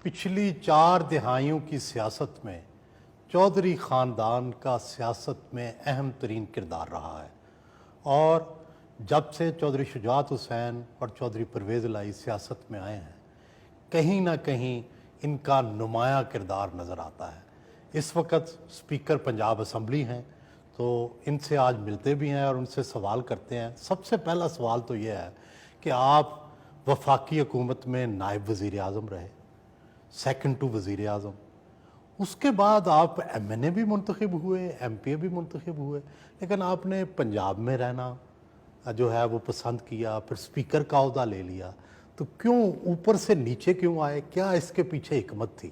پچھلی 4 دہائیوں کی سیاست میں چودھری خاندان کا سیاست میں اہم ترین کردار رہا ہے، اور جب سے چودھری شجاعت حسین اور چودھری پرویز الہی سیاست میں آئے ہیں، کہیں نہ کہیں ان کا نمایاں کردار نظر آتا ہے۔ اس وقت اسپیکر پنجاب اسمبلی ہیں، تو ان سے آج ملتے بھی ہیں اور ان سے سوال کرتے ہیں۔ سب سے پہلا سوال تو یہ ہے کہ آپ وفاقی حکومت میں نائب وزیر اعظم رہے، سیکنڈ ٹو وزیر اعظم، اس کے بعد آپ ایم این اے بھی منتخب ہوئے، ایم پی اے بھی منتخب ہوئے، لیکن آپ نے پنجاب میں رہنا جو ہے وہ پسند کیا، پھر اسپیکر کا عہدہ لے لیا۔ تو کیوں اوپر سے نیچے کیوں آئے؟ کیا اس کے پیچھے حکمت تھی؟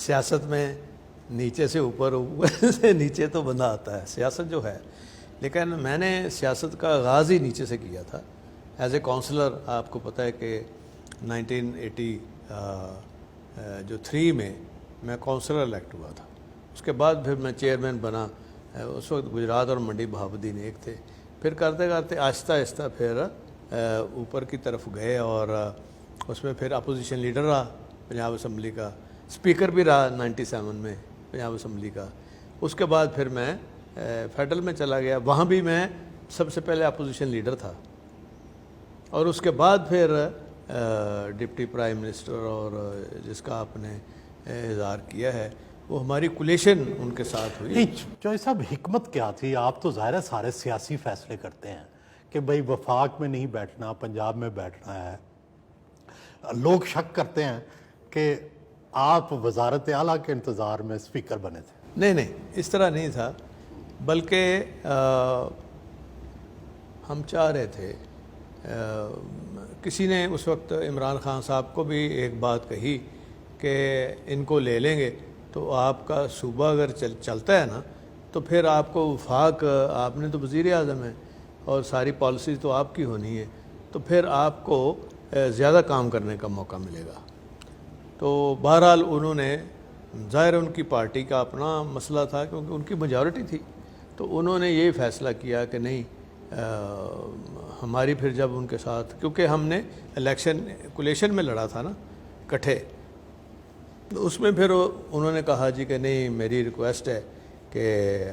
سیاست میں نیچے سے اوپر، اوپر سے نیچے تو بندہ آتا ہے سیاست جو ہے، لیکن میں نے سیاست کا آغاز ہی نیچے سے کیا تھا۔ ایز اے کونسلر، آپ کو پتہ ہے کہ 1983 میں میں کونسلر الیکٹ ہوا تھا۔ اس کے بعد پھر میں چیئرمین بنا۔ اس وقت گجرات اور منڈی بہاؤالدین ایک تھے۔ پھر کرتے کرتے آہستہ آہستہ پھر اوپر کی طرف گئے، اور اس میں پھر اپوزیشن لیڈر رہا پنجاب اسمبلی کا، اسپیکر بھی رہا 97 میں پنجاب اسمبلی کا۔ اس کے بعد پھر میں فیڈرل میں چلا گیا، وہاں بھی میں سب سے پہلے اپوزیشن لیڈر تھا، اور اس کے بعد پھر ڈپٹی پرائم منسٹر، اور جس کا آپ نے اظہار کیا ہے وہ ہماری کولیشن ان کے ساتھ ہوئی۔ چوہدری صاحب، حکمت کیا تھی؟ آپ تو ظاہر ہے سارے سیاسی فیصلے کرتے ہیں کہ بھئی وفاق میں نہیں بیٹھنا، پنجاب میں بیٹھنا ہے۔ لوگ شک کرتے ہیں کہ آپ وزارت اعلیٰ کے انتظار میں اسپیکر بنے تھے۔ نہیں، اس طرح نہیں تھا، بلکہ ہم چاہ رہے تھے، کسی نے اس وقت عمران خان صاحب کو بھی ایک بات کہی کہ ان کو لے لیں گے تو آپ کا صوبہ اگر چلتا ہے نا، تو پھر آپ کو وفاق، آپ نے تو وزیر اعظم ہیں اور ساری پالیسی تو آپ کی ہونی ہے، تو پھر آپ کو زیادہ کام کرنے کا موقع ملے گا۔ تو بہرحال انہوں نے، ظاہر ان کی پارٹی کا اپنا مسئلہ تھا کیونکہ ان کی میجورٹی تھی، تو انہوں نے یہ فیصلہ کیا کہ نہیں، ہماری پھر جب ان کے ساتھ، کیونکہ ہم نے الیکشن کولیشن میں لڑا تھا نا کٹھے، تو اس میں پھر انہوں نے کہا جی کہ نہیں، میری ریکویسٹ ہے کہ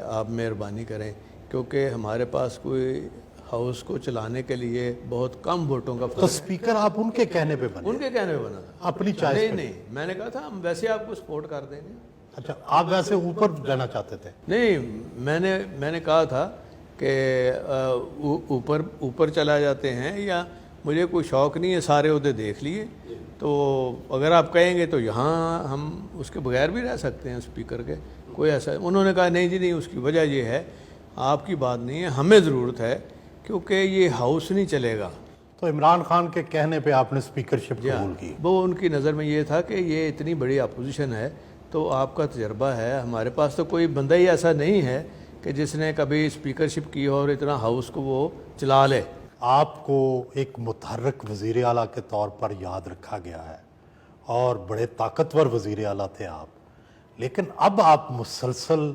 آپ مہربانی کریں، کیونکہ ہمارے پاس کوئی ہاؤس کو چلانے کے لیے بہت کم ووٹوں کا تو اسپیکر آپ ان کے کہنے پہ بنے؟ ان کے کہنے پہ بنا تھا، اپنی چوائس؟ نہیں، میں نے کہا تھا ہم ویسے آپ کو سپورٹ کر دیں گے۔ اچھا، آپ ویسے اوپر جانا چاہتے تھے؟ نہیں، میں نے کہا تھا کہ اوپر چلا جاتے ہیں، یا مجھے کوئی شوق نہیں ہے، سارے عہدے دیکھ لیے، تو اگر آپ کہیں گے تو یہاں ہم اس کے بغیر بھی رہ سکتے ہیں اسپیکر کے، کوئی ایسا۔ انہوں نے کہا نہیں جی نہیں، اس کی وجہ یہ ہے، آپ کی بات نہیں ہے، ہمیں ضرورت ہے کیونکہ یہ ہاؤس نہیں چلے گا۔ تو عمران خان کے کہنے پہ آپ نے اسپیکرشپ قبول کی؟ وہ ان کی نظر میں یہ تھا کہ یہ اتنی بڑی اپوزیشن ہے، تو آپ کا تجربہ ہے، ہمارے پاس تو کوئی بندہ ہی ایسا نہیں ہے کہ جس نے کبھی اسپیکرشپ کی ہو اور اتنا ہاؤس کو وہ چلا لے۔ آپ کو ایک متحرک وزیر اعلیٰ کے طور پر یاد رکھا گیا ہے، اور بڑے طاقتور وزیر اعلیٰ تھے آپ، لیکن اب آپ مسلسل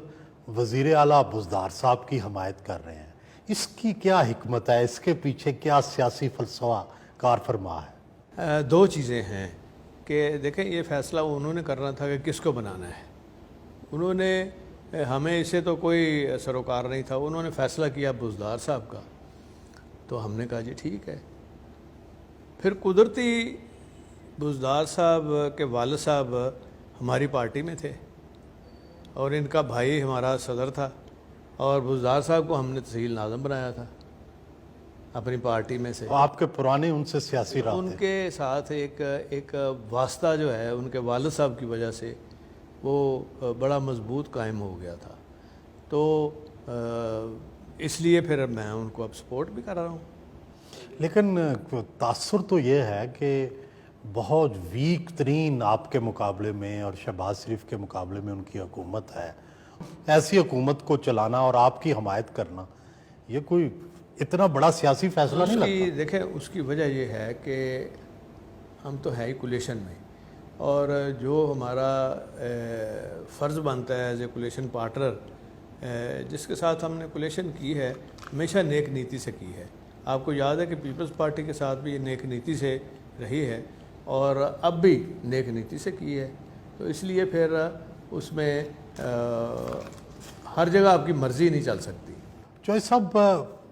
وزیر اعلیٰ بزدار صاحب کی حمایت کر رہے ہیں۔ اس کی کیا حکمت ہے؟ اس کے پیچھے کیا سیاسی فلسفہ کار فرما ہے؟ دو چیزیں ہیں کہ دیکھیں، یہ فیصلہ انہوں نے کرنا تھا کہ کس کو بنانا ہے۔ انہوں نے، ہمیں اسے تو کوئی سروکار نہیں تھا، انہوں نے فیصلہ کیا بزدار صاحب کا، تو ہم نے کہا جی ٹھیک ہے۔ پھر قدرتی بزدار صاحب کے والد صاحب ہماری پارٹی میں تھے، اور ان کا بھائی ہمارا صدر تھا، اور بزدار صاحب کو ہم نے تحصیل ناظم بنایا تھا اپنی پارٹی میں سے۔ آپ کے پرانے ان سے سیاسی رابطے؟ ان کے ساتھ ایک واسطہ جو ہے ان کے والد صاحب کی وجہ سے وہ بڑا مضبوط قائم ہو گیا تھا، تو اس لیے پھر میں ان کو اب سپورٹ بھی کر رہا ہوں۔ لیکن تاثر تو یہ ہے کہ بہت ویک ترین آپ کے مقابلے میں اور شہباز شریف کے مقابلے میں ان کی حکومت ہے۔ ایسی حکومت کو چلانا اور آپ کی حمایت کرنا، یہ کوئی اتنا بڑا سیاسی فیصلہ نہیں لگتا؟ دیکھیں، اس کی وجہ یہ ہے کہ ہم تو ہے ہی کولیشن میں، اور جو ہمارا فرض بنتا ہے ایز اے کولیشن پارٹنر، جس کے ساتھ ہم نے کولیشن کی ہے، ہمیشہ نیک نیتی سے کی ہے۔ آپ کو یاد ہے کہ پیپلز پارٹی کے ساتھ بھی یہ نیک نیتی سے رہی ہے، اور اب بھی نیک نیتی سے کی ہے. تو اس لیے پھر اس میں ہر جگہ آپ کی مرضی نہیں چل سکتی. چوہدری صاحب،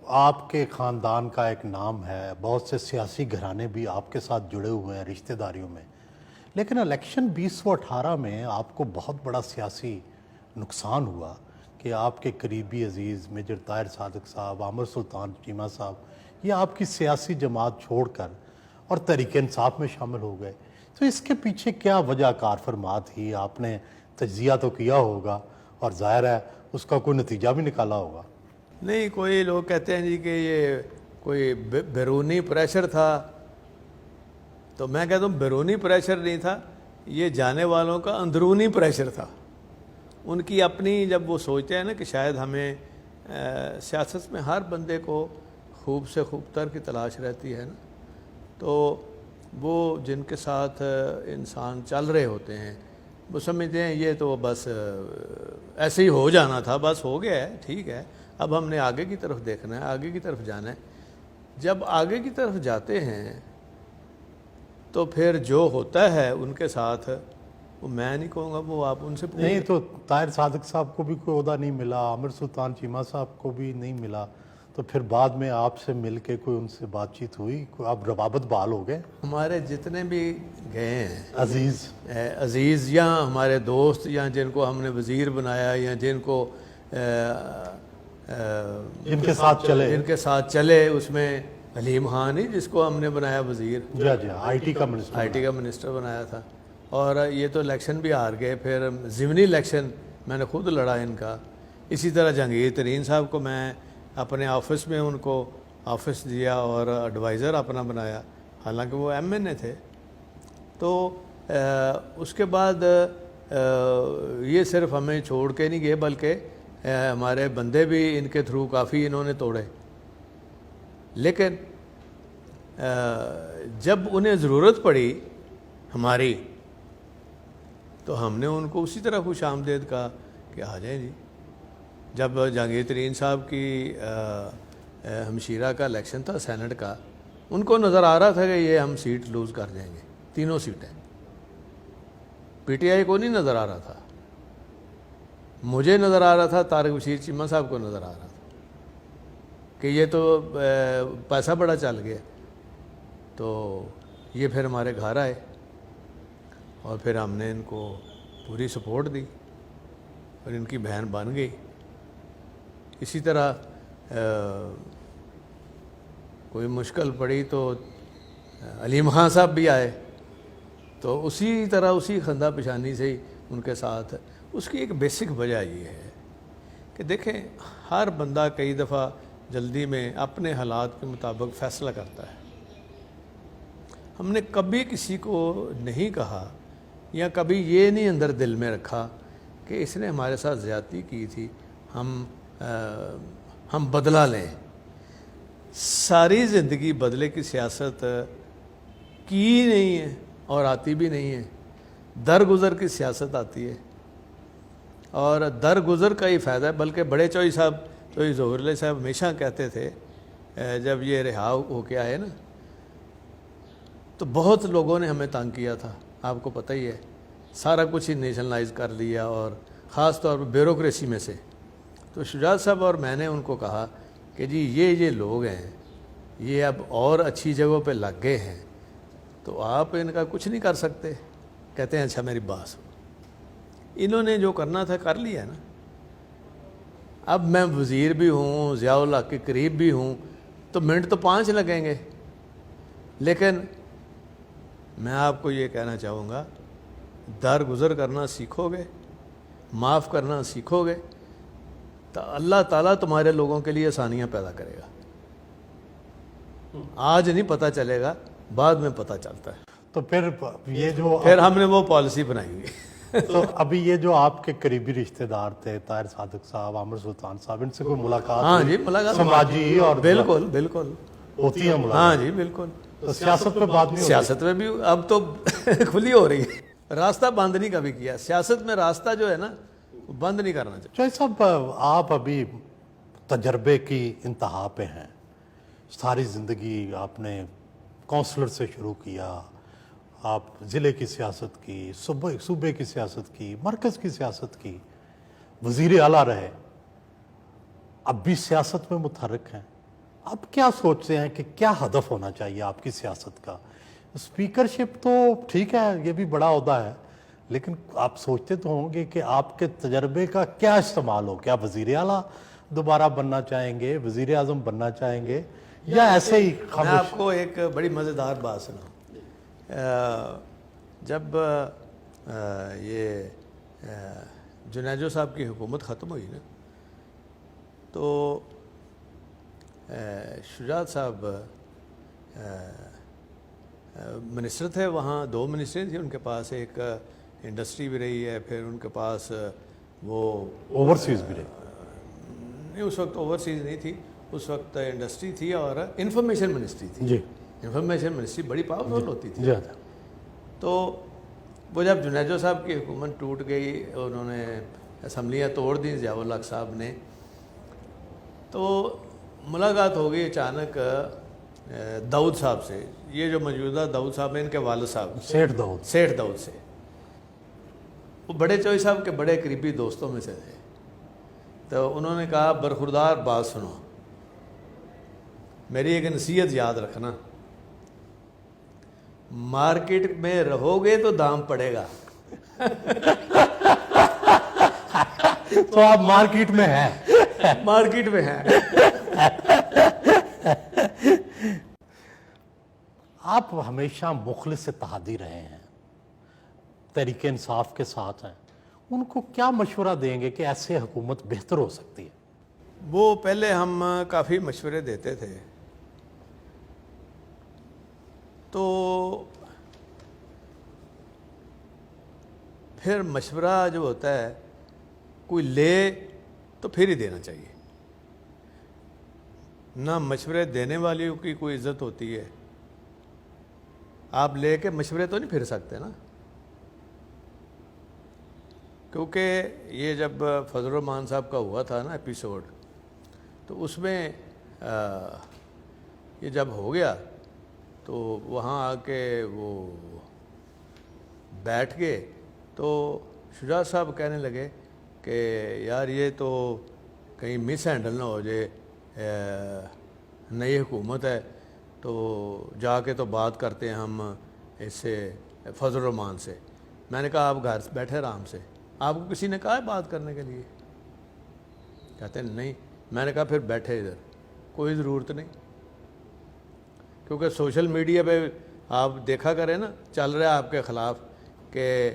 آپ کے خاندان کا ایک نام ہے، بہت سے سیاسی گھرانے بھی آپ کے ساتھ جڑے ہوئے ہیں رشتہ داریوں میں، لیکن الیکشن 2018 میں آپ کو بہت بڑا سیاسی نقصان ہوا کہ آپ کے قریبی عزیز میجر طاہر صادق صاحب، عامر سلطان چیمہ صاحب، یہ آپ کی سیاسی جماعت چھوڑ کر اور تحریک انصاف میں شامل ہو گئے. تو اس کے پیچھے کیا وجہ کار فرما تھی؟ آپ نے تجزیہ تو کیا ہوگا اور ظاہر ہے اس کا کوئی نتیجہ بھی نکالا ہوگا. نہیں، کوئی لوگ کہتے ہیں جی کہ یہ کوئی بیرونی پریشر تھا، تو میں کہتا ہوں بیرونی پریشر نہیں تھا، یہ جانے والوں کا اندرونی پریشر تھا. ان کی اپنی، جب وہ سوچتے ہیں نا کہ شاید ہمیں سیاست میں ہر بندے کو خوب سے خوب تر کی تلاش رہتی ہے نا، تو وہ جن کے ساتھ انسان چل رہے ہوتے ہیں وہ سمجھتے ہیں یہ تو بس ایسے ہی ہو جانا تھا، بس ہو گیا ہے، ٹھیک ہے، اب ہم نے آگے کی طرف دیکھنا ہے، آگے کی طرف جانا ہے. جب آگے کی طرف جاتے ہیں تو پھر جو ہوتا ہے ان کے ساتھ، وہ میں نہیں کہوں گا، وہ آپ ان سے نہیں تو طاہر صادق صاحب کو بھی کوئی عہدہ نہیں ملا، عامر سلطان چیمہ صاحب کو بھی نہیں ملا، تو پھر بعد میں آپ سے مل کے کوئی ان سے بات چیت ہوئی؟ آپ روابط بحال ہو گئے؟ ہمارے جتنے بھی گئے ہیں عزیز یا ہمارے دوست، یا جن کو ہم نے وزیر بنایا، یا جن کو جن کے ساتھ چلے، اس میں حلیم خان ہی جس کو ہم نے بنایا وزیر، جی آئی ٹی کا منسٹر بنایا تھا. اور یہ تو الیکشن بھی ہار گئے، پھر ضمنی الیکشن میں نے خود لڑا ان کا. اسی طرح جہانگیر ترین صاحب کو میں اپنے آفس میں ان کو آفس دیا اور ایڈوائزر اپنا بنایا، حالانکہ وہ ایم این اے تھے. تو اس کے بعد یہ صرف ہمیں چھوڑ کے نہیں گئے، بلکہ ہمارے بندے بھی ان کے تھرو کافی انہوں نے توڑے. لیکن جب انہیں ضرورت پڑی ہماری، تو ہم نے ان کو اسی طرح خوش آمدید کہا کہ آ جائیں جی. جب جہانگیر ترین صاحب کی ہمشیرہ کا الیکشن تھا سینٹ کا، ان کو نظر آ رہا تھا کہ یہ ہم سیٹ لوز کر جائیں گے، تینوں سیٹیں. پی ٹی آئی کو نہیں نظر آ رہا تھا، مجھے نظر آ رہا تھا، طارق بشیر چیمہ صاحب کو نظر آ رہا تھا کہ یہ تو پیسہ بڑا چل گیا. تو یہ پھر ہمارے گھر آئے اور پھر ہم نے ان کو پوری سپورٹ دی اور ان کی بہن بن گئی. اسی طرح کوئی مشکل پڑی تو حلیم خان صاحب بھی آئے، تو اسی طرح اسی خندہ پیشانی سے ہی ان کے ساتھ. اس کی ایک بیسک وجہ یہ ہے کہ دیکھیں، ہر بندہ کئی دفعہ جلدی میں اپنے حالات کے مطابق فیصلہ کرتا ہے. ہم نے کبھی کسی کو نہیں کہا یا کبھی یہ نہیں اندر دل میں رکھا کہ اس نے ہمارے ساتھ زیادتی کی تھی، ہم بدلہ لیں. ساری زندگی بدلے کی سیاست کی نہیں ہے اور آتی بھی نہیں ہے. درگزر کی سیاست آتی ہے اور درگزر کا ہی فائدہ ہے. بلکہ بڑے چوہدری صاحب، چوہدری ظہور علیہ صاحب ہمیشہ کہتے تھے جب یہ رہا ہو کے آئے نا، تو بہت لوگوں نے ہمیں تنگ کیا تھا، آپ کو پتہ ہی ہے، سارا کچھ ہی نیشنلائز کر لیا، اور خاص طور پر بیوروکریسی میں سے. تو شجاعت صاحب اور میں نے ان کو کہا کہ جی یہ لوگ ہیں، یہ اب اور اچھی جگہوں پہ لگ گئے ہیں، تو آپ ان کا کچھ نہیں کر سکتے. کہتے ہیں اچھا میری بات. انہوں نے جو کرنا تھا کر لیا نا. اب میں وزیر بھی ہوں، ضیاء الحق کے قریب بھی ہوں، تو منٹ تو 5 لگیں گے. لیکن میں آپ کو یہ کہنا چاہوں گا، درگزر کرنا سیکھو گے، معاف کرنا سیکھو گے، تو اللہ تعالیٰ تمہارے لوگوں کے لیے آسانیاں پیدا کرے گا. آج نہیں پتہ چلے گا، بعد میں پتہ چلتا ہے. تو پھر ہم نے وہ پالیسی بنائی ہوئی. تو ابھی یہ جو آپ کے قریبی رشتہ دار تھے، طاہر صادق صاحب، عامر سلطان صاحب، ان سے کوئی ملاقات؟ ہاں جی، ملاقات سماجی اور بالکل ہوتی ہے ملاقات؟ ہاں جی بالکل. تو سیاست میں بات نہیں؟ سیاست میں بھی اب تو کھلی ہو رہی ہے. راستہ بند نہیں کبھی کیا. سیاست میں راستہ جو ہے نا بند نہیں کرنا چاہیے. چوہدری صاحب، آپ ابھی تجربے کی انتہا پہ ہیں. ساری زندگی آپ نے کونسلر سے شروع کیا، آپ ضلع کی سیاست کی، صوبے کی سیاست کی، مرکز کی سیاست کی، وزیر اعلیٰ رہے، اب بھی سیاست میں متحرک ہیں. اب کیا سوچتے ہیں کہ کیا ہدف ہونا چاہیے آپ کی سیاست کا؟ اسپیکرشپ تو ٹھیک ہے، یہ بھی بڑا عہدہ ہے، لیکن آپ سوچتے تو ہوں گے کہ آپ کے تجربے کا کیا استعمال ہو. کیا وزیر اعلیٰ دوبارہ بننا چاہیں گے، وزیر اعظم بننا چاہیں گے، یا ایسے ہی میں خاموش؟ آپ کو ایک بڑی مزیدار بات سناؤں. جب یہ جنیجو صاحب کی حکومت ختم ہوئی نا، تو شجاعت صاحب منسٹر تھے. وہاں 2 منسٹر تھے ان کے پاس، ایک انڈسٹری بھی رہی ہے، پھر ان کے پاس وہ اوورسیز بھی رہے. نہیں، اس وقت اوورسیز نہیں تھی، اس وقت انڈسٹری تھی اور انفارمیشن منسٹری تھی. جی انفارمیشن منسٹری بڑی پاورفل ہوتی تھی. جی. تو وہ جب جنیجو صاحب کی حکومت ٹوٹ گئی، انہوں نے اسمبلیاں توڑ دیں ضیاء الحق صاحب نے، تو ملاقات ہو گئی اچانک داؤد صاحب سے. یہ جو موجودہ داؤد صاحب ہیں، ان کے والد صاحب سیٹھ داؤد. سیٹھ داؤد سے. وہ بڑے چوئی صاحب کے بڑے قریبی دوستوں میں سے تھے. تو انہوں نے کہا برخوردار بات سنو، میری ایک نصیحت یاد رکھنا، مارکیٹ میں رہو گے تو دام پڑے گا. تو آپ مارکیٹ میں ہیں. مارکیٹ میں ہیں. آپ ہمیشہ مخلص اتحادی رہے ہیں، تحریک انصاف کے ساتھ ہیں. ان کو کیا مشورہ دیں گے کہ ایسے حکومت بہتر ہو سکتی ہے؟ وہ پہلے ہم کافی مشورے دیتے تھے، تو پھر مشورہ جو ہوتا ہے کوئی لے تو پھر ہی دینا چاہیے. نہ مشورے دینے والیوں کی کوئی عزت ہوتی ہے. آپ لے کے مشورے تو نہیں پھر سکتے نا. کیونکہ یہ جب فضل الرحمان صاحب کا ہوا تھا نا ایپیسوڈ، تو اس میں یہ جب ہو گیا تو وہاں آ کے وہ بیٹھ گئے، تو شجاعت صاحب کہنے لگے کہ یار یہ تو کہیں مس ہینڈل نہ ہو جائے، نئی حکومت ہے تو جا کے تو بات کرتے ہیں ہم اس سے فضل الرحمان سے. میں نے کہا آپ گھر بیٹھے آرام سے، آپ کو کسی نے کہا ہے بات کرنے کے لیے؟ کہتے ہیں نہیں. میں نے کہا پھر بیٹھے ادھر، کوئی ضرورت نہیں. کیونکہ سوشل میڈیا پہ آپ دیکھا کریں نا، چل رہا ہے آپ کے خلاف کہ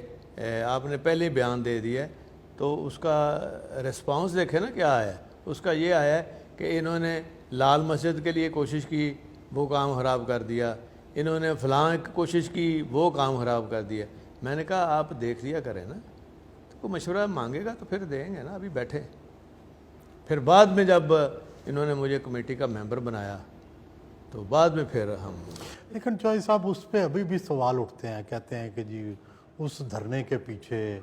آپ نے پہلے ہی بیان دے دیا ہے، تو اس کا ریسپانس دیکھیں نا کیا آیا ہے. اس کا یہ آیا ہے کہ انہوں نے لال مسجد کے لیے کوشش کی، وہ کام خراب کر دیا. انہوں نے فلاں کوشش کی، وہ کام خراب کر دیا. میں نے کہا آپ دیکھ لیا کریں نا، تو کوئی مشورہ مانگے گا تو پھر دیں گے نا، ابھی بیٹھے. پھر بعد میں جب انہوں نے مجھے کمیٹی کا ممبر بنایا تو بعد میں پھر ہم. لیکن چوہدری صاحب اس پہ ابھی بھی سوال اٹھتے ہیں، کہتے ہیں کہ جی اس دھرنے کے پیچھے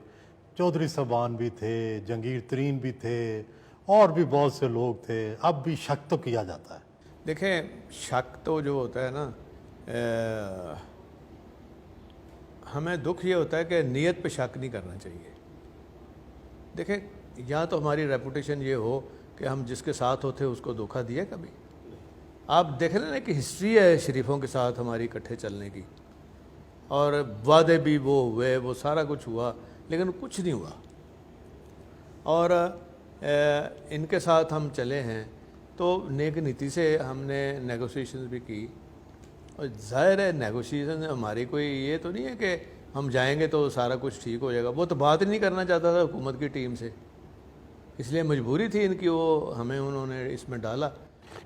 چودھری صاحبان بھی تھے، جہانگیر ترین بھی تھے، اور بھی بہت سے لوگ تھے. اب بھی شک تو کیا جاتا ہے. دیکھیں شک تو جو ہوتا ہے نا، ہمیں دکھ یہ ہوتا ہے کہ نیت پہ شک نہیں کرنا چاہیے. دیکھیں یا تو ہماری ریپوٹیشن یہ ہو کہ ہم جس کے ساتھ ہوتے اس کو دھوکہ دیا کبھی. آپ دیکھ رہے ہیں کہ ہسٹری ہے شریفوں کے ساتھ ہماری اکٹھے چلنے کی، اور وعدے بھی وہ ہوئے، وہ سارا کچھ ہوا، لیکن کچھ نہیں ہوا. اور ان کے ساتھ ہم چلے ہیں تو نیک نیتی سے ہم نے نیگوسیشنز بھی کی. اور ظاہر ہے نیگوشیشن ہماری کوئی یہ تو نہیں ہے کہ ہم جائیں گے تو سارا کچھ ٹھیک ہو جائے گا. وہ تو بات ہی نہیں کرنا چاہتا تھا حکومت کی ٹیم سے، اس لیے مجبوری تھی ان کی، وہ ہمیں انہوں نے اس میں ڈالا.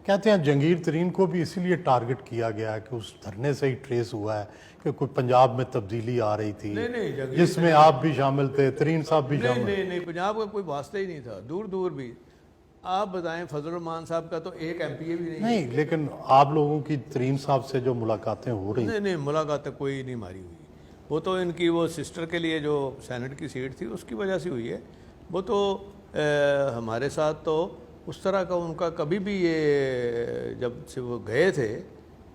کہتے ہیں جہانگیر ترین کو بھی اسی لیے ٹارگٹ کیا گیا ہے کہ اس دھرنے سے ہی ٹریس ہوا ہے کہ کوئی پنجاب میں تبدیلی آ رہی تھی جس میں آپ بھی شامل تھے، ترین صاحب بھی شامل. نہیں، پنجاب کا کوئی واسطہ ہی نہیں تھا، دور دور بھی. آپ بتائیں فضل الرحمان صاحب کا تو ایک ایم پی اے بھی نہیں. لیکن آپ لوگوں کی ترین صاحب سے جو ملاقاتیں ہو رہی نہیں ملاقاتیں کوئی نہیں ہماری ہوئی. وہ تو ان کی وہ سسٹر کے لیے جو سینٹ کی سیٹ تھی اس کی وجہ سے ہوئی ہے. وہ تو ہمارے ساتھ تو اس طرح کا ان کا کبھی بھی یہ جب سے وہ گئے تھے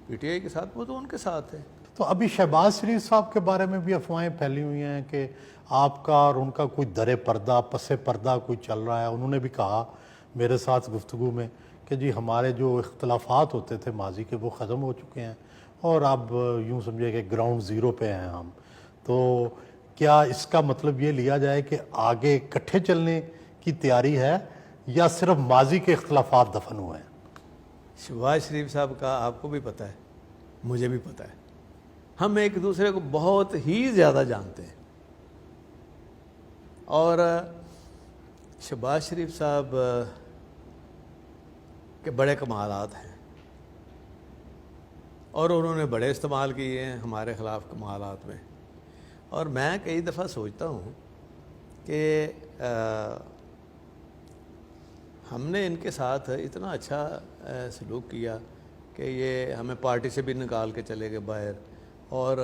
پی ٹی آئی کے ساتھ، وہ تو ان کے ساتھ ہے. تو ابھی شہباز شریف صاحب کے بارے میں بھی افواہیں پھیلی ہوئی ہیں کہ آپ کا اور ان کا کوئی در پردہ پس پردہ کوئی چل رہا ہے. انہوں نے بھی کہا میرے ساتھ گفتگو میں کہ جی ہمارے جو اختلافات ہوتے تھے ماضی کے وہ ختم ہو چکے ہیں اور اب یوں سمجھے کہ گراؤنڈ زیرو پہ ہیں ہم. تو کیا اس کا مطلب یہ لیا جائے کہ آگے اکٹھے چلنے کی تیاری ہے یا صرف ماضی کے اختلافات دفن ہوئے ہیں؟ شہباز شریف صاحب کا آپ کو بھی پتہ ہے، مجھے بھی پتہ ہے، ہم ایک دوسرے کو بہت ہی زیادہ جانتے ہیں. اور شہباز شریف صاحب کے بڑے کمالات ہیں اور انہوں نے بڑے استعمال کیے ہیں ہمارے خلاف کمالات میں. اور میں کئی دفعہ سوچتا ہوں کہ ہم نے ان کے ساتھ اتنا اچھا سلوک کیا کہ یہ ہمیں پارٹی سے بھی نکال کے چلے گئے باہر، اور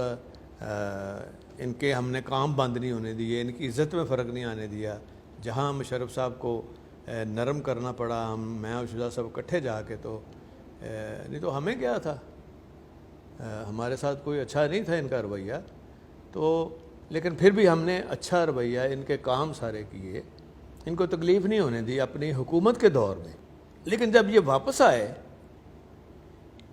ان کے ہم نے کام بند نہیں ہونے دیے، ان کی عزت میں فرق نہیں آنے دیا. جہاں مشرف صاحب کو نرم کرنا پڑا، میں اور شجاع صاحب اکٹھے جا کے، تو نہیں تو ہمیں کیا تھا، ہمارے ساتھ کوئی اچھا نہیں تھا ان کا رویہ. تو لیکن پھر بھی ہم نے اچھا رویہ، ان کے کام سارے کیے، ان کو تکلیف نہیں ہونے دی اپنی حکومت کے دور میں. لیکن جب یہ واپس آئے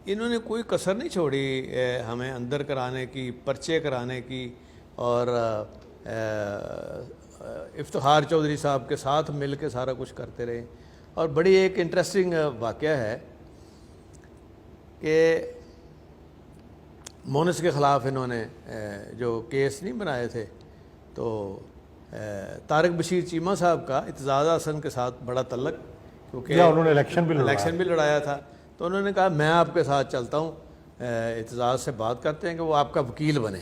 انہوں نے کوئی کسر نہیں چھوڑی ہمیں اندر کرانے کی، پرچے کرانے کی. اور افتخار چودھری صاحب کے ساتھ مل کے سارا کچھ کرتے رہے. اور بڑی ایک انٹرسٹنگ واقعہ ہے کہ مونس کے خلاف انہوں نے جو کیس نہیں بنائے تھے، تو طارق بشیر چیمہ صاحب کا اعتزاز حسن کے ساتھ بڑا تعلق، کیونکہ انہوں نے الیکشن بھی لڑایا تھا. تو انہوں نے کہا میں آپ کے ساتھ چلتا ہوں، اعتزاز سے بات کرتے ہیں کہ وہ آپ کا وکیل بنے.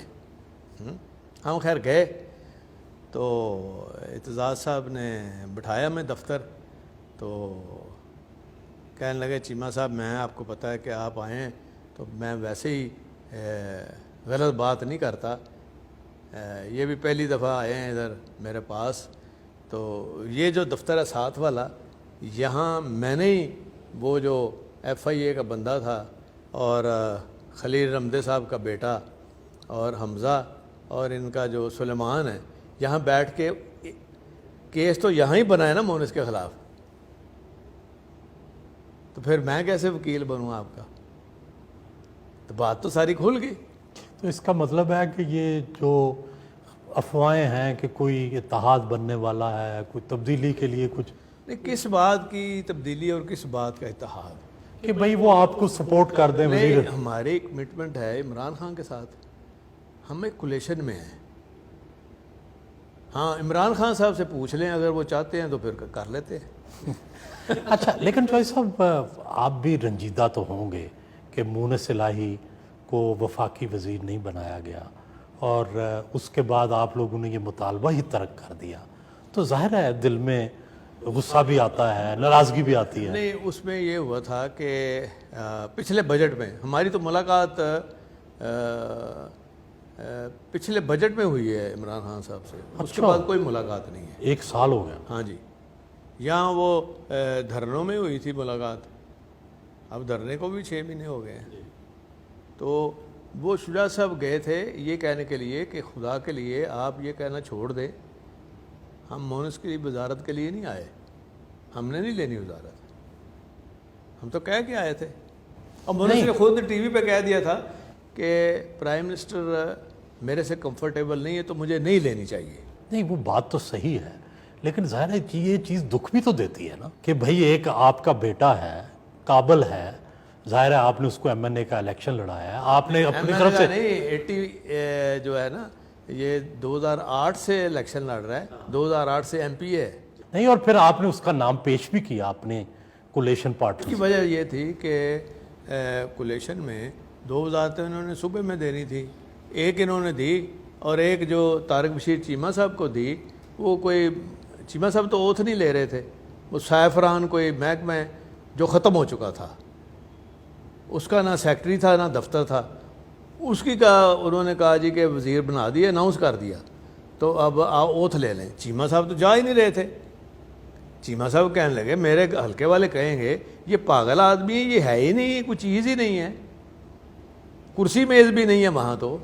ہم خیر گئے تو اعتزاز صاحب نے بٹھایا میں دفتر، تو کہنے لگے چیمہ صاحب میں آپ کو پتہ ہے کہ آپ آئے ہیں تو میں ویسے ہی غلط بات نہیں کرتا، یہ بھی پہلی دفعہ آئے ہیں ادھر میرے پاس، تو یہ جو دفتر ہے ساتھ والا، یہاں میں نے ہی وہ جو ایف آئی اے کا بندہ تھا اور خلیل رمدے صاحب کا بیٹا اور حمزہ اور ان کا جو سلیمان ہے، یہاں بیٹھ کے کیس تو یہاں ہی بنا ہے نا مونس کے خلاف، تو پھر میں کیسے وکیل بنوں آپ کا؟ تو بات تو ساری کھل گئی. تو اس کا مطلب ہے کہ یہ جو افواہیں ہیں کہ کوئی اتحاد بننے والا ہے، کوئی تبدیلی کے لیے کچھ، نہیں، کس بات کی تبدیلی اور کس بات کا اتحاد؟ کہ بھئی وہ آپ کو سپورٹ کر دیں وزیر. نہیں، ہماری کمٹمنٹ ہے عمران خان کے ساتھ، ہم ایک کولیشن میں ہیں. ہاں عمران خان صاحب سے پوچھ لیں، اگر وہ چاہتے ہیں تو پھر کر لیتے ہیں. اچھا، لیکن چوہدری صاحب آپ بھی رنجیدہ تو ہوں گے کہ مونس الہی کو وفاقی وزیر نہیں بنایا گیا اور اس کے بعد آپ لوگوں نے یہ مطالبہ ہی ترک کر دیا، تو ظاہر ہے دل میں غصہ بھی آتا ہے، ناراضگی بھی آتی ہے. نہیں، اس میں یہ ہوا تھا کہ پچھلے بجٹ میں ہماری تو ملاقات پچھلے بجٹ میں ہوئی ہے عمران خان صاحب سے، اس کے بعد کوئی ملاقات نہیں ہے. 1 سال ہو گیا. ہاں جی، یہاں وہ دھرنوں میں ہوئی تھی ملاقات، اب دھرنے کو بھی 6 مہینے ہو گئے ہیں. تو وہ شجاع صاحب گئے تھے یہ کہنے کے لیے کہ خدا کے لیے آپ یہ کہنا چھوڑ دیں، ہم مونس کی وزارت کے لیے نہیں آئے، ہم نے نہیں لینی وزارت، ہم تو کہہ کے آئے تھے. اور مونس نے خود ٹی وی پہ کہہ دیا تھا کہ پرائم منسٹر میرے سے کمفرٹیبل نہیں ہے تو مجھے نہیں لینی چاہیے. نہیں، وہ بات تو صحیح ہے، لیکن ظاہر ہے کہ یہ چیز دکھ بھی تو دیتی ہے نا کہ بھئی ایک آپ کا بیٹا ہے، قابل ہے، ظاہر ہے آپ نے اس کو ایم این اے کا الیکشن لڑایا ہے، آپ نے اپنی طرف سے نہیں 80 جو ہے نا یہ 2008 سے الیکشن لڑ رہا ہے، 2008 سے ایم پی ہے. نہیں، اور پھر آپ نے اس کا نام پیش بھی کیا اپنے کولیشن پارٹنر کی وجہ یہ تھی کہ کولیشن میں 2 وزارتیں انہوں نے صوبے میں دینی تھی، ایک انہوں نے دی اور ایک جو طارق بشیر چیمہ صاحب کو دی، وہ کوئی چیمہ صاحب تو اوتھ نہیں لے رہے تھے، وہ سیفران کوئی محکمہ جو ختم ہو چکا تھا، اس کا نہ سیکٹری تھا نہ دفتر تھا، اس کی کا انہوں نے کہا جی کہ وزیر بنا دیا، اناؤنس کر دیا، تو اب اوتھ لے لیں. چیمہ صاحب تو جا ہی نہیں رہے تھے. چیمہ صاحب کہنے لگے، میرے ہلکے والے کہیں گے یہ پاگل آدمی ہے، یہ ہے ہی نہیں، کوئی چیز ہی نہیں ہے. کرسی میز بھی نہیں ہے وہاں. تو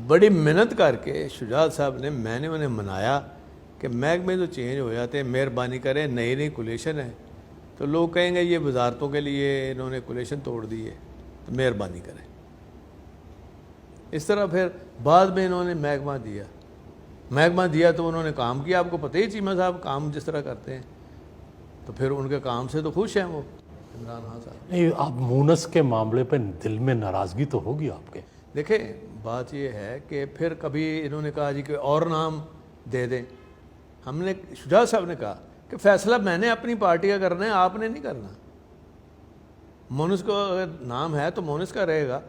بڑی محنت کر کے شجاعت صاحب نے, میں نے انہیں منایا کہ محکمے تو چینج ہو جاتے ہیں, مہربانی کریں, نئی نئی کولیشن ہے. تو لوگ کہیں گے یہ وزارتوں کے لیے انہوں نے کولیشن توڑ دی ہے, تو مہربانی کریں. اس طرح پھر بعد میں انہوں نے محکمہ دیا تو انہوں نے کام کیا. آپ کو پتہ ہی چیمہ صاحب کام جس طرح کرتے ہیں, تو پھر ان کے کام سے تو خوش ہیں وہ عمران خان صاحب. نہیں, اب مونس کے معاملے پہ دل میں ناراضگی تو ہوگی آپ کے. دیکھیں بات یہ ہے کہ پھر کبھی انہوں نے کہا جی کہ اور نام دے دیں. ہم نے, شجاعت صاحب نے کہا کہ فیصلہ میں نے اپنی پارٹی کا کرنا ہے, آپ نے نہیں کرنا. مونس کو اگر نام ہے تو مونس کا رہے گا,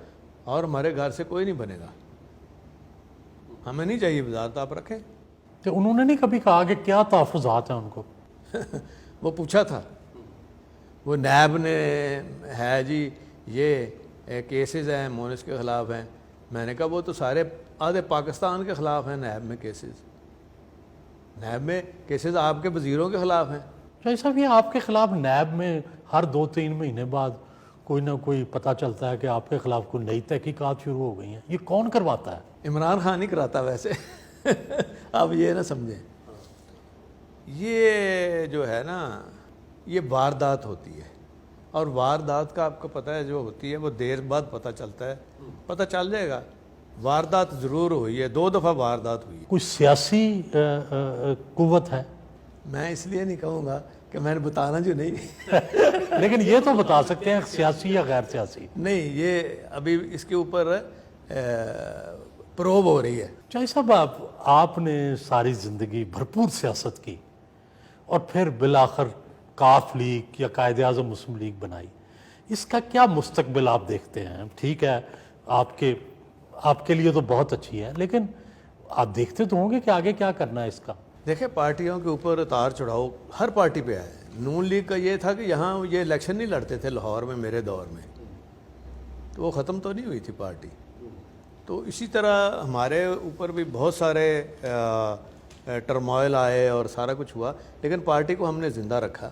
اور ہمارے گھر سے کوئی نہیں بنے گا. ہمیں نہیں چاہیے وزارت, آپ رکھیں. تو انہوں نے نہیں کبھی کہا کہ کیا تحفظات ہیں ان کو؟ وہ پوچھا تھا, وہ نیب نے ہے جی یہ کیسز ہیں مونس کے خلاف ہیں. میں نے کہا وہ تو سارے آدھے پاکستان کے خلاف ہیں نیب میں کیسز. نیب میں کیسز آپ کے وزیروں کے خلاف ہیں. شاہد صاحب, یہ آپ کے خلاف نیب میں ہر 2-3 مہینے بعد کوئی نہ کوئی پتہ چلتا ہے کہ آپ کے خلاف کوئی نئی تحقیقات شروع ہو گئی ہیں. یہ کون کرواتا ہے؟ عمران خان ہی کراتا ویسے. آپ یہ نہ سمجھیں, یہ جو ہے نا یہ واردات ہوتی ہے, اور واردات کا آپ کو پتہ ہے جو ہوتی ہے وہ دیر بعد پتہ چلتا ہے. پتہ چل جائے گا. واردات ضرور ہوئی ہے, 2 دفعہ واردات ہوئی ہے. کوئی سیاسی قوت ہے؟ میں اس لیے نہیں کہوں گا کہ میں نے بتانا جو نہیں. لیکن یہ تو بتا سکتے ہیں سیاسی یا غیر سیاسی. نہیں, یہ ابھی اس کے اوپر پروب ہو رہی ہے. شاہد صاحب, آپ نے ساری زندگی بھرپور سیاست کی, اور پھر بالآخر کاف لیگ یا قائد اعظم مسلم لیگ بنائی. اس کا کیا مستقبل آپ دیکھتے ہیں؟ ٹھیک ہے, آپ کے لیے تو بہت اچھی ہے, لیکن آپ دیکھتے تو ہوں گے کہ آگے کیا کرنا ہے اس کا. دیکھیں پارٹیوں کے اوپر اتار چڑھاؤ ہر پارٹی پہ آئے. نون لیگ کا یہ تھا کہ یہاں یہ الیکشن نہیں لڑتے تھے لاہور میں میرے دور میں, تو وہ ختم تو نہیں ہوئی تھی پارٹی. تو اسی طرح ہمارے اوپر بھی بہت سارے ٹرموائل آئے اور سارا کچھ ہوا, لیکن پارٹی کو ہم نے زندہ رکھا.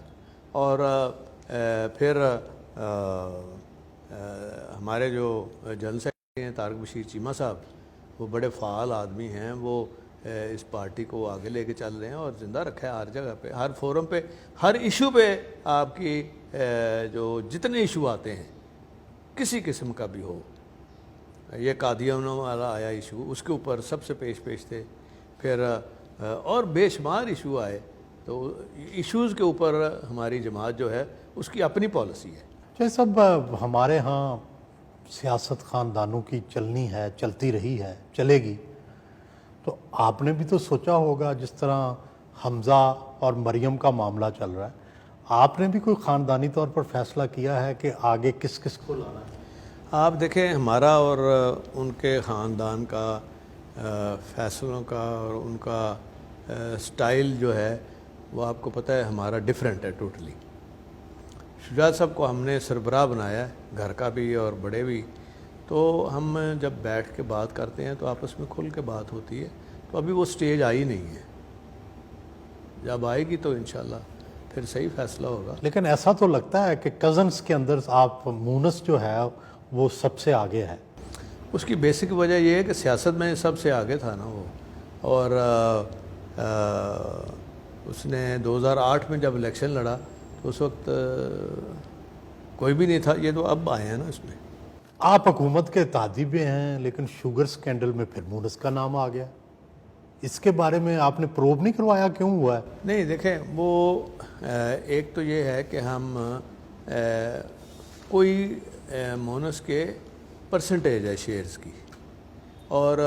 اور پھر ہمارے جو جنرل سیکرٹری ہیں طارق بشیر چیمہ صاحب, وہ بڑے فعال آدمی ہیں. وہ اس پارٹی کو آگے لے کے چل رہے ہیں اور زندہ رکھا ہے ہر جگہ پہ, ہر فورم پہ, ہر ایشو پہ. آپ کی جو جتنے ایشو آتے ہیں کسی قسم کا بھی ہو, یہ قادیانوں والا آیا ایشو, اس کے اوپر سب سے پیش تھے. پھر اور بے شمار ایشو آئے. تو ایشوز کے اوپر ہماری جماعت جو ہے اس کی اپنی پالیسی ہے. شاہد صاحب, ہمارے ہاں سیاست خاندانوں کی چلنی ہے, چلتی رہی ہے, چلے گی. تو آپ نے بھی تو سوچا ہوگا, جس طرح حمزہ اور مریم کا معاملہ چل رہا ہے, آپ نے بھی کوئی خاندانی طور پر فیصلہ کیا ہے کہ آگے کس کس کو لانا ہے؟ آپ دیکھیں ہمارا اور ان کے خاندان کا فیصلوں کا اور ان کا سٹائل جو ہے وہ آپ کو پتہ ہے ہمارا ڈیفرنٹ ہے ٹوٹلی. شجاعت صاحب کو ہم نے سربراہ بنایا ہے, گھر کا بھی اور بڑے بھی. تو ہم جب بیٹھ کے بات کرتے ہیں تو آپس میں کھل کے بات ہوتی ہے. تو ابھی وہ سٹیج آئی نہیں ہے, جب آئے گی تو انشاءاللہ پھر صحیح فیصلہ ہوگا. لیکن ایسا تو لگتا ہے کہ کزنس کے اندر آپ مونس جو ہے وہ سب سے آگے ہے. اس کی بیسک وجہ یہ ہے کہ سیاست میں سب سے آگے تھا نا وہ. اور اس نے 2008 میں جب الیکشن لڑا تو اس وقت کوئی بھی نہیں تھا. یہ تو اب آئے ہیں نا اس میں. آپ حکومت کے اتحادی بھی ہیں, لیکن شوگر سکینڈل میں پھر مونس کا نام آ گیا. اس کے بارے میں آپ نے پروب نہیں کروایا, کیوں ہوا ہے؟ نہیں دیکھیں, وہ ایک تو یہ ہے کہ ہم کوئی مونس کے پرسنٹیج ہے شیئرز کی, اور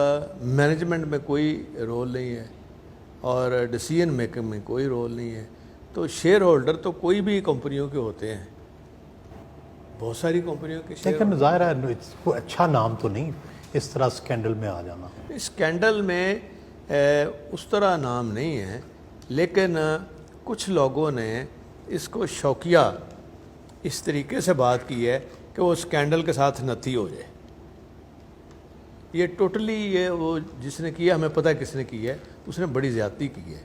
مینجمنٹ میں کوئی رول نہیں ہے, اور ڈیسیژن میکنگ میں کوئی رول نہیں ہے. تو شیئر ہولڈر تو کوئی بھی کمپنیوں کے ہوتے ہیں, بہت ساری کمپنیوں کے شیئر. لیکن ظاہر ہے کوئی اچھا نام تو نہیں اس طرح سکینڈل میں آ جانا. اسکینڈل میں اس طرح نام نہیں ہے, لیکن کچھ لوگوں نے اس کو شوقیہ اس طریقے سے بات کی ہے کہ وہ اسکینڈل کے ساتھ نتی ہو جائے. یہ ٹوٹلی یہ وہ جس نے کیا, ہمیں پتہ ہے کس نے کی ہے, اس نے بڑی زیادتی کی ہے.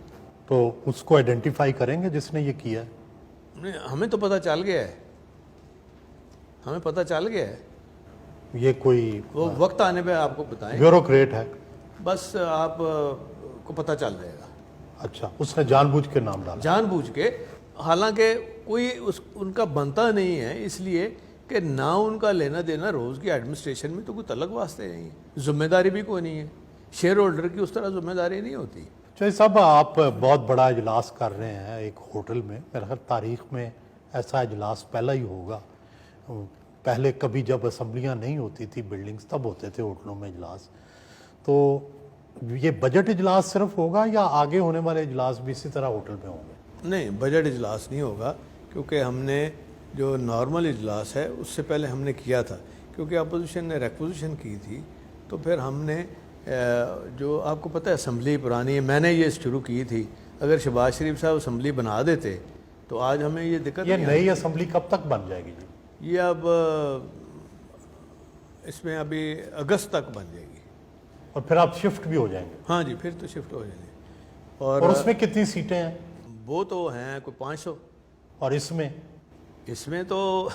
تو اس کو آئیڈینٹیفائی کریں گے جس نے یہ کیا ہے؟ ہمیں تو پتہ چل گیا ہے, ہمیں پتہ چل گیا ہے. یہ کوئی وہ وقت آنے پہ آپ کو بتائیں، بیوروکریٹ ہے؟ بس آپ کو پتہ چل جائے گا۔ اچھا، اس نے جان بوجھ کے نام ڈالا؟ جان بوجھ کے، حالانکہ کوئی ان کا بنتا نہیں ہے، اس لیے کہ نہ ان کا لینا دینا روز کی ایڈمنسٹریشن میں تو کوئی تعلق واسطے نہیں ہے، ذمہ داری بھی کوئی نہیں ہے، شیئر ہولڈر کی اس طرح ذمہ داری نہیں ہوتی۔ چوہدری صاحب، آپ بہت بڑا اجلاس کر رہے ہیں ایک ہوٹل میں، میرا خیال تاریخ میں ایسا اجلاس پہلا ہی ہوگا۔ پہلے کبھی جب اسمبلیاں نہیں ہوتی تھی بلڈنگز، تب ہوتے تھے ہوٹلوں میں اجلاس۔ تو یہ بجٹ اجلاس صرف ہوگا یا آگے ہونے والے اجلاس بھی اسی طرح ہوٹل میں ہوں گے؟ نہیں، بجٹ اجلاس نہیں ہوگا، کیونکہ ہم نے جو نارمل اجلاس ہے اس سے پہلے ہم نے کیا تھا، کیونکہ اپوزیشن نے ریکوزیشن کی تھی، تو پھر ہم نے جو آپ کو پتہ ہے اسمبلی پرانی ہے، میں نے یہ شروع کی تھی، اگر شہباز شریف صاحب اسمبلی بنا دیتے تو آج ہمیں یہ دقت یہ نہیں نئی اسمبلی کب تک بن جائے گی جی؟ یہ اب اس میں ابھی اگست تک بن جائے گی۔ اور پھر آپ شفٹ بھی ہو جائیں گے؟ ہاں جی، پھر تو شفٹ ہو جائیں گے۔ اور اس میں کتنی سیٹیں ہیں؟ وہ تو ہیں کوئی 500۔ اور اس میں اس میں تو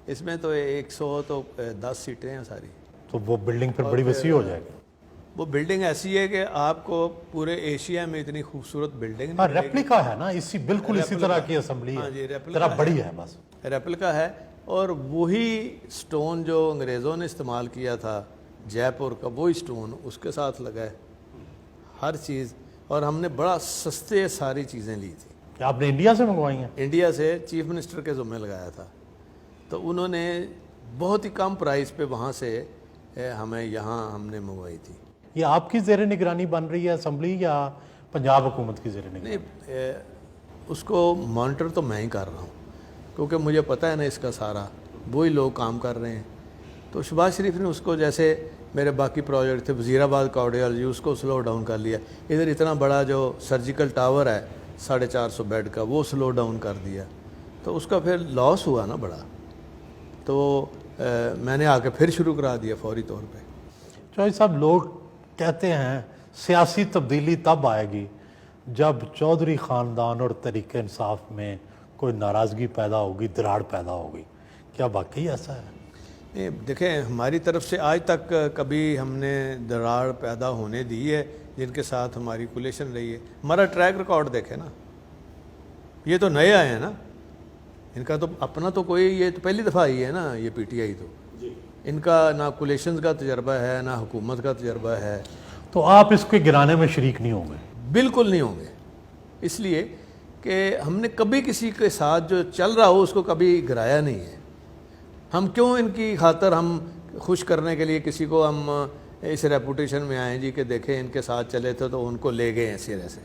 100 تو 10 سیٹیں ہیں ساری۔ تو وہ بلڈنگ پھر بڑی وسیع ہو جائے گی؟ وہ بلڈنگ ایسی ہے کہ آپ کو پورے ایشیا میں اتنی خوبصورت بلڈنگ ہاں، ریپلیکا ہے نا، بالکل اسی طرح کی اسمبلی ہاں جی، ہے، ریپلیکا ذرا بڑی ہے بس۔ ریپلیکا ہے، اور وہی سٹون جو انگریزوں نے استعمال کیا تھا جے پور کا، وہی سٹون اس کے ساتھ لگا ہے ہر چیز، اور ہم نے بڑا سستے ساری چیزیں لی تھی۔ کیا آپ نے انڈیا سے منگوائی ہیں؟ انڈیا سے چیف منسٹر کے ذمہ لگایا تھا، تو انہوں نے بہت ہی کم پرائز پہ وہاں سے ہمیں یہاں ہم نے منگوائی تھی۔ یہ آپ کی زیر نگرانی بن رہی ہے اسمبلی یا پنجاب حکومت کی زیر نگرانی؟ نہیں، اس کو مانیٹر تو میں ہی کر رہا ہوں، کیونکہ مجھے پتہ ہے نا اس کا سارا، وہی لوگ کام کر رہے ہیں۔ تو شہباز شریف نے اس کو، جیسے میرے باقی پروجیکٹ تھے وزیر آباد کارڈیالوجی، اس کو سلو ڈاؤن کر لیا، ادھر اتنا بڑا جو سرجیکل ٹاور ہے 450 بیڈ کا، وہ سلو ڈاؤن کر دیا، تو اس کا پھر لاس ہوا نا بڑا، تو میں نے آ کے پھر شروع کرا دیا فوری طور پہ۔ چوہدری صاحب، لوگ کہتے ہیں سیاسی تبدیلی تب آئے گی جب چودھری خاندان اور تحریک انصاف میں کوئی ناراضگی پیدا ہوگی، دراڑ پیدا ہوگی، کیا واقعی ایسا ہے؟ نہیں، دیکھیں، ہماری طرف سے آج تک کبھی ہم نے دراڑ پیدا ہونے دی ہے جن کے ساتھ ہماری کولیشن رہی ہے؟ ہمارا ٹریک ریکارڈ دیکھیں نا، یہ تو نئے آئے ہیں نا، ان کا تو اپنا تو کوئی، یہ تو پہلی دفعہ ہی ہے نا یہ پی ٹی آئی، تو ان کا نہ کولیشنز کا تجربہ ہے نہ حکومت کا تجربہ ہے۔ تو آپ اس کے گرانے میں شریک نہیں ہوں گے؟ بالکل نہیں ہوں گے، اس لیے کہ ہم نے کبھی کسی کے ساتھ جو چل رہا ہو اس کو کبھی گرایا نہیں ہے۔ ہم کیوں ان کی خاطر ہم خوش کرنے کے لیے کسی کو ہم اس ریپوٹیشن میں آئیں جی کہ دیکھیں ان کے ساتھ چلے تھے تو ان کو لے گئے ہیں سرے سے؟